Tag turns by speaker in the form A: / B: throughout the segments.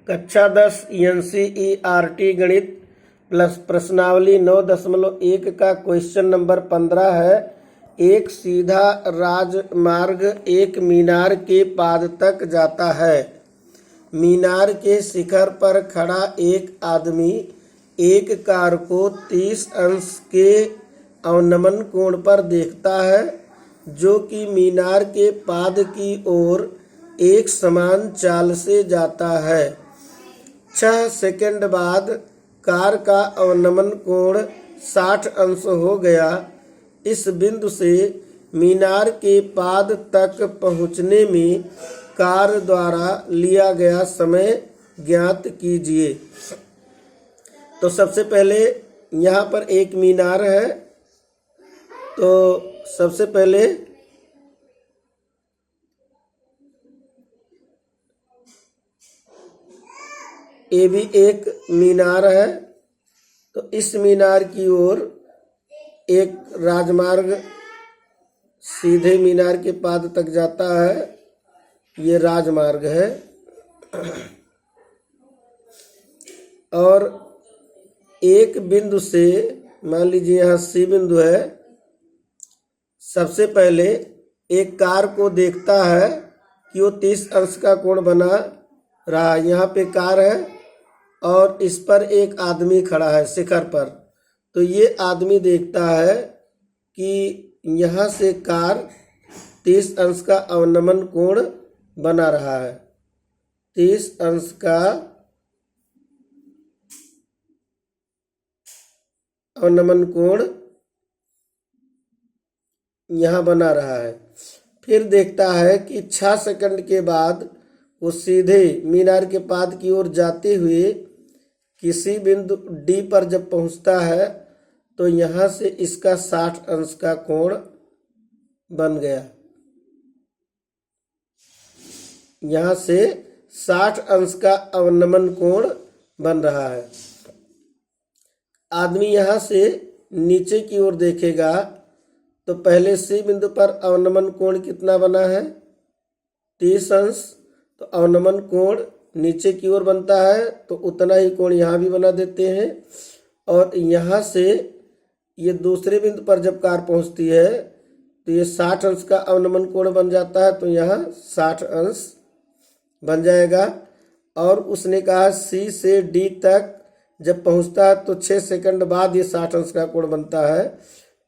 A: कक्षा 10 NCERT गणित plus प्रश्नावली 9.1 का क्वेश्चन नंबर 15 है। एक सीधा राजमार्ग एक मीनार के पाद तक जाता है। मीनार के शिखर पर खड़ा एक आदमी एक कार को 30 अंश के अवनमन कोण पर देखता है, जो कि मीनार के पाद की ओर एक समान चाल से जाता है। 6 सेकंड बाद कार का अवनमन कोण 60 अंश हो गया। इस बिंदु से मीनार के पाद तक पहुंचने में कार द्वारा लिया गया समय ज्ञात कीजिए। तो सबसे पहले यहाँ पर एक मीनार है, तो सबसे पहले ये भी एक मीनार है, तो इस मीनार की ओर एक राजमार्ग सीधे मीनार के पाद तक जाता है। ये राजमार्ग है और एक बिंदु से, मान लीजिए यहाँ C बिंदु है, सबसे पहले एक कार को देखता है कि वो 30 अंश का कोण बना रहा। यहाँ पे कार है और इस पर एक आदमी खड़ा है शिखर पर। तो ये आदमी देखता है कि यहाँ से कार 30 अंश का अवनमन कोण बना रहा है। 30 अंश का अवनमन कोण यहाँ बना रहा है। फिर देखता है कि 6 सेकंड के बाद वो सीधे मीनार के पाद की ओर जाते हुए किसी बिंदु D पर जब पहुंचता है, तो यहाँ से इसका 60 अंश का कोण बन गया। यहाँ से 60 अंश का अवनमन कोण बन रहा है। आदमी यहाँ से नीचे की ओर देखेगा तो पहले C बिंदु पर अवनमन कोण कितना बना है? 30 अंश। तो अवनमन कोण नीचे की ओर बनता है, तो उतना ही कोण यहाँ भी बना देते हैं। और यहाँ से ये दूसरे बिंदु पर जब कार पहुँचती है तो ये 60 अंश का अवनमन कोण बन जाता है, तो यहाँ 60 अंश बन जाएगा। और उसने कहा C से D तक जब पहुँचता है तो 6 सेकंड बाद ये 60 अंश का कोण बनता है।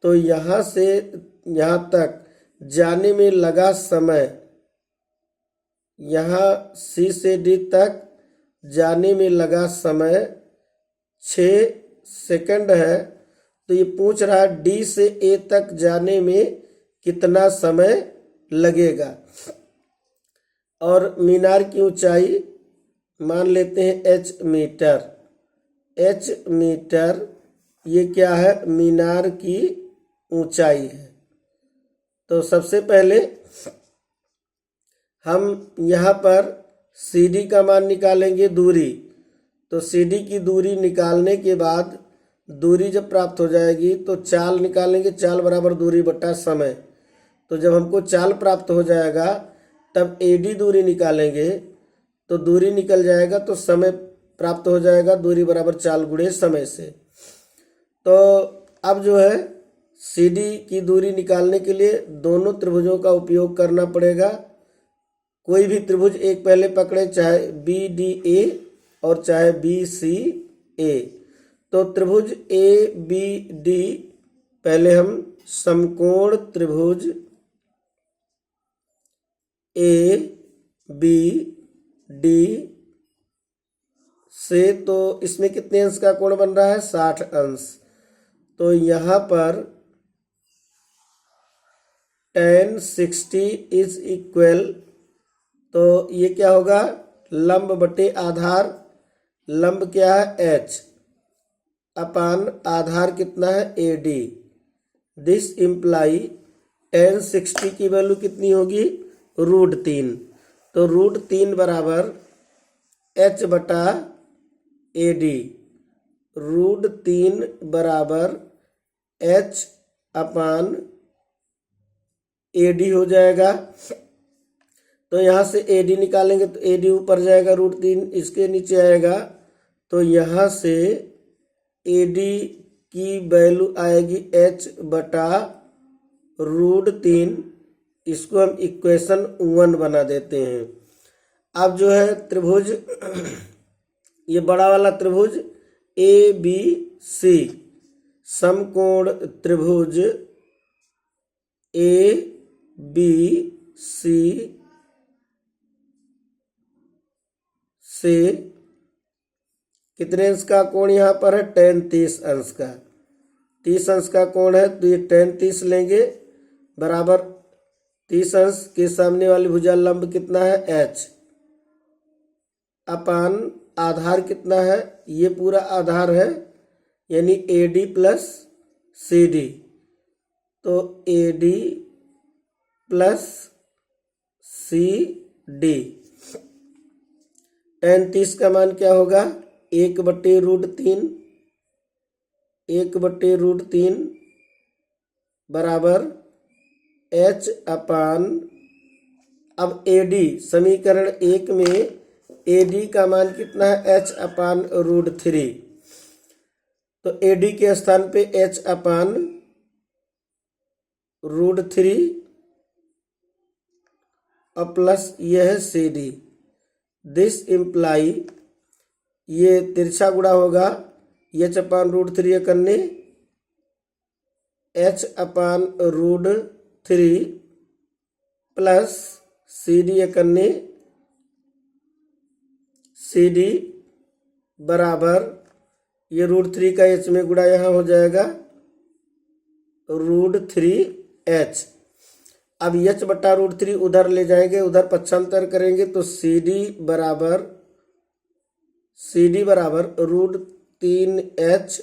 A: तो यहाँ से यहाँ तक जाने में लगा समय, यहाँ C से D तक जाने में लगा समय 6 सेकंड है। तो ये पूछ रहा है D से A तक जाने में कितना समय लगेगा। और मीनार की ऊंचाई मान लेते हैं H मीटर। H मीटर ये क्या है? मीनार की ऊंचाई है। तो सबसे पहले हम यहाँ पर CD का मान निकालेंगे, दूरी। तो CD की दूरी निकालने के बाद दूरी जब प्राप्त हो जाएगी तो चाल निकालेंगे, चाल बराबर दूरी बटा समय। तो जब हमको चाल प्राप्त हो जाएगा तब AD दूरी निकालेंगे, तो दूरी निकल जाएगा तो समय प्राप्त हो जाएगा, दूरी बराबर चाल गुणे समय से। तो अब जो है CD की दूरी निकालने के लिए दोनों त्रिभुजों का उपयोग करना पड़ेगा। कोई भी त्रिभुज एक पहले पकड़े, चाहे BDA और चाहे BCA। तो त्रिभुज ABD पहले हम समकोण त्रिभुज ABD से, तो इसमें कितने अंश का कोण बन रहा है? 60 अंश। तो यहाँ पर tan 60 इज इक्वल, तो ये क्या होगा? लंब बटे आधार। लंब क्या है? H अपान आधार कितना है? AD। दिस इम्प्लाई tan 60 की वैल्यू कितनी होगी? √3। तो √3 बराबर H बटा AD। √3 बराबर H अपान AD हो जाएगा। तो यहाँ से AD निकालेंगे तो AD ऊपर जाएगा √3, इसके नीचे आएगा तो यहाँ से AD की वैल्यू आएगी h/√3। इसको हम इक्वेशन 1 बना देते हैं। अब जो है त्रिभुज ये बड़ा वाला त्रिभुज ABC, समकोण त्रिभुज ABC से कितने अंश का कोण यहाँ पर है? tan 30 अंश का। 30 अंश का कोण है तो ये tan 30 लेंगे बराबर 30 अंश के सामने वाली भुजा लंब कितना है? h अपान आधार कितना है? ये पूरा आधार है यानी AD प्लस CD, तो AD प्लस CD। tan 30 का मान क्या होगा? 1/√3, 1/√3 बराबर h अपान, अब AD समीकरण 1 में AD का मान कितना है? h/√3, तो AD के स्थान पे h/√3 और प्लस यह है CD। दिस इम्प्लाई, ये तिरछा गुणा होगा h/√3 करने h/√3 प्लस CD करने CD बराबर ये √3 का h में गुणा यहाँ हो जाएगा √3h। अब h/√3 उधर ले जाएंगे, उधर पक्षांतर करेंगे तो CD बराबर √3h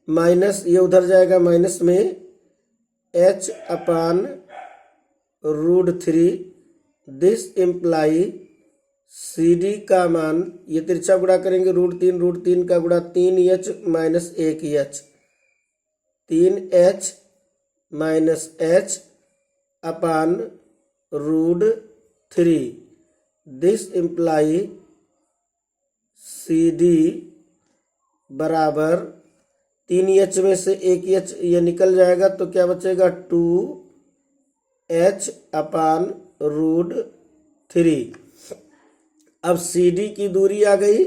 A: माइनस ये उधर जाएगा माइनस में h/√3। दिस इम्प्लाई CD का मान, ये तिरछा गुणा करेंगे √3 का गुणा 3h minus 1h, 3h minus h upon √3। This imply CD बराबर 3h में से 1h ये निकल जाएगा तो क्या बचेगा? 2h अपान √3। अब CD की दूरी आ गई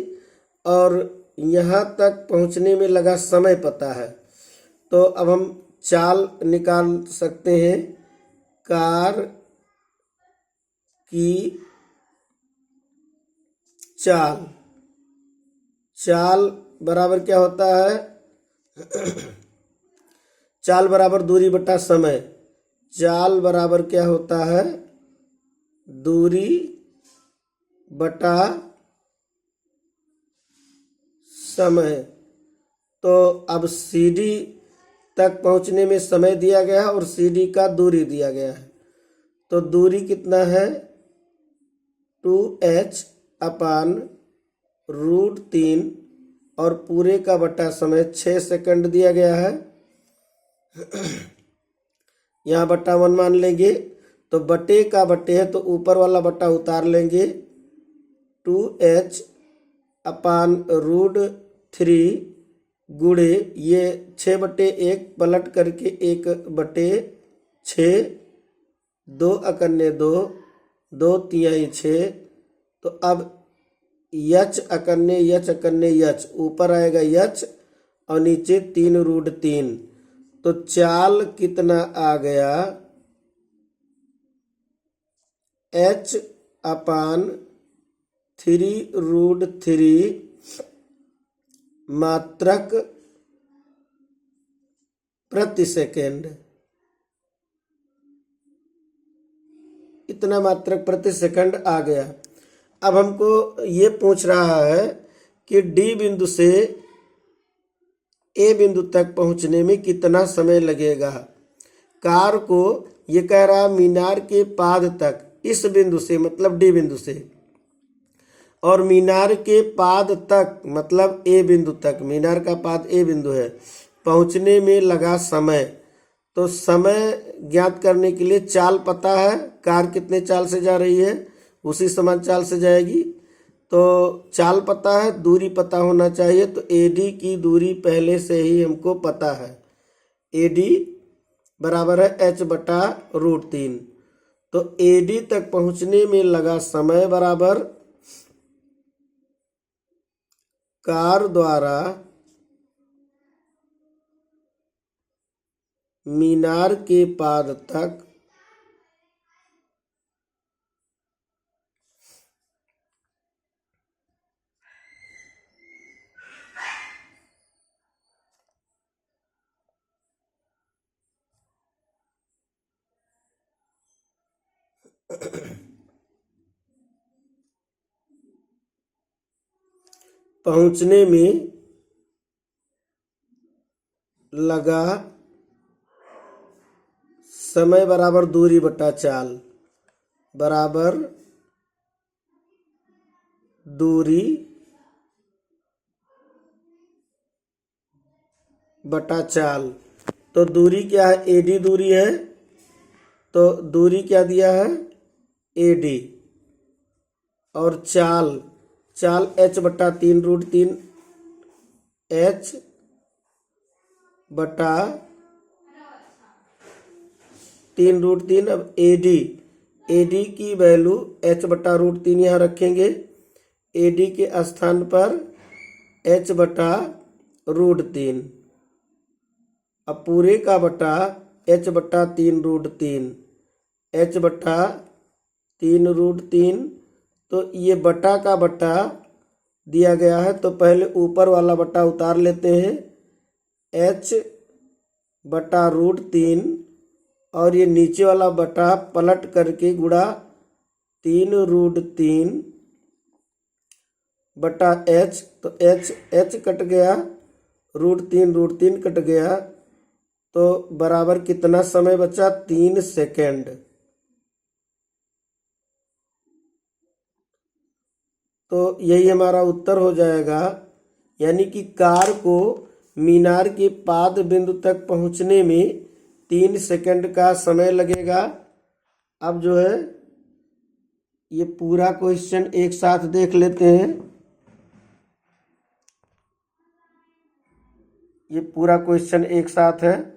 A: और यहाँ तक पहुँचने में लगा समय पता है, तो अब हम चाल निकाल सकते हैं। कार की चाल, चाल बराबर क्या होता है? चाल बराबर दूरी बटा समय। चाल बराबर क्या होता है? दूरी बटा समय। तो अब CD तक पहुंचने में समय दिया गया है और CD का दूरी दिया गया है, तो दूरी कितना है? 2h अपान √3 और पूरे का बटा समय 6 सेकंड दिया गया है। यहाँ बटा 1 मान लेंगे तो बटे का बटे है तो ऊपर वाला बटा उतार लेंगे। 2h अपान √3 गुणे ये 6/1 पलट करके 1/6, 2 अकन्ने 2, 2 तिहाई 6, तो अब h अकन्ने h ऊपर आएगा h और नीचे 3√3, तो चाल कितना आ गया? h अपान 3√3 मात्रक प्रति सेकेंड। इतना मात्रक प्रति सेकंड आ गया। अब हमको ये पूछ रहा है कि D बिंदु से A बिंदु तक पहुंचने में कितना समय लगेगा। कार को ये कह रहा मीनार के पाद तक, इस बिंदु से मतलब D बिंदु से, और मीनार के पाद तक मतलब A बिंदु तक, मीनार का पाद A बिंदु है, पहुंचने में लगा समय। तो समय ज्ञात करने के लिए चाल पता है, कार कितने चाल से जा रही है, उसी समान चाल से जाएगी। तो चाल पता है, दूरी पता होना चाहिए। तो AD की दूरी पहले से ही हमको पता है। AD बराबर है h/√3। तो AD तक पहुंचने में लगा समय बराबर कार द्वारा मीनार के पाद तक पहुंचने में लगा समय बराबर दूरी बटा चाल बराबर दूरी बटा चाल। तो दूरी क्या है, AD दूरी है। तो दूरी क्या दिया है, AD। और चाल h/3√3 h/3√3। अब AD की वैल्यू h/√3 यहाँ रखेंगे। AD के स्थान पर h/√3। अब पूरे का बटा h/3√3 h/3√3। तो ये बटा का बटा दिया गया है, तो पहले ऊपर वाला बटा उतार लेते हैं, h/√3। और ये नीचे वाला बटा पलट करके गुणा 3√3 बटा h। तो h कट गया, √3 कट गया। तो बराबर कितना समय बचा, 3 सेकेंड। तो यही हमारा उत्तर हो जाएगा। यानी कि कार को मीनार के पाद बिंदु तक पहुंचने में 3 सेकंड का समय लगेगा। अब जो है ये पूरा क्वेश्चन एक साथ देख लेते हैं। ये पूरा क्वेश्चन एक साथ है।